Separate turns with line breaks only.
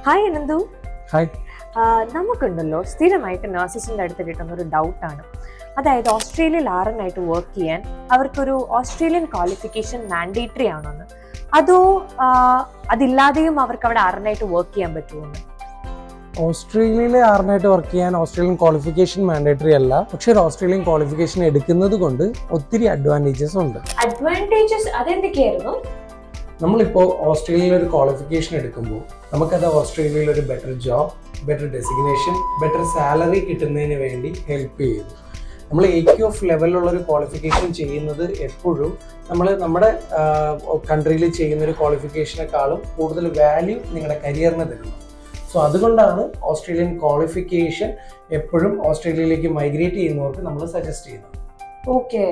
Hi Ananthu.
Hi.
നമുക്കുണ്ടല്ലോ സ്ഥിരമായിട്ട് നഴ്സസിൻ്റെ അടുത്ത് കിട്ടുന്ന ഒരു ഡൗട്ടാണ്. അതായത് ഓസ്ട്രേലിയയിൽ ആറനായിട്ട് വർക്ക് ചെയ്യാൻ അവർക്കൊരു ഓസ്ട്രേലിയൻ ക്വാളിഫിക്കേഷൻ മാൻഡേറ്ററി ആണോന്ന്, അതോ അതില്ലാതെയും അവർക്ക് അവിടെ ആറനായിട്ട് വർക്ക് ചെയ്യാൻ പറ്റുമെന്ന്?
ഓസ്ട്രേലിയയിലെ ആറിനായിട്ട് വർക്ക് ചെയ്യാൻ ഓസ്ട്രേലിയൻ ക്വാളിഫിക്കേഷൻ മാൻഡേറ്ററി അല്ല. പക്ഷേ ഒരു ഓസ്ട്രേലിയൻ ക്വാളിഫിക്കേഷൻ എടുക്കുന്നത് കൊണ്ട് ഒത്തിരി അഡ്വാൻറ്റേജസ് ഉണ്ട്.
അഡ്വാൻറ്റേജസ് അതെന്തൊക്കെയായിരുന്നു?
നമ്മളിപ്പോൾ ഓസ്ട്രേലിയയിൽ ഒരു ക്വാളിഫിക്കേഷൻ എടുക്കുമ്പോൾ നമുക്കത് ഓസ്ട്രേലിയയിൽ ഒരു better job, better designation, better salary കിട്ടുന്നതിന് വേണ്ടി ഹെൽപ്പ് ചെയ്യുന്നു. നമ്മൾ AQF ലെവലിലുള്ള ഒരു ക്വാളിഫിക്കേഷൻ ചെയ്യുന്നത് എപ്പോഴും നമ്മുടെ കൺട്രിയിൽ ചെയ്യുന്ന ഒരു ക്വാളിഫിക്കേഷനേക്കാളും കൂടുതൽ വാല്യൂ നിങ്ങളുടെ കരിയറിന് തരുന്നു. സോ അതുകൊണ്ടാണ് ഓസ്ട്രേലിയൻ ക്വാളിഫിക്കേഷൻ എപ്പോഴും ഓസ്ട്രേലിയയിലേക്ക് മൈഗ്രേറ്റ് ചെയ്യുന്നവർക്ക് നമ്മൾ സജസ്റ്റ് ചെയ്യുന്നത്.
ഓക്കെ.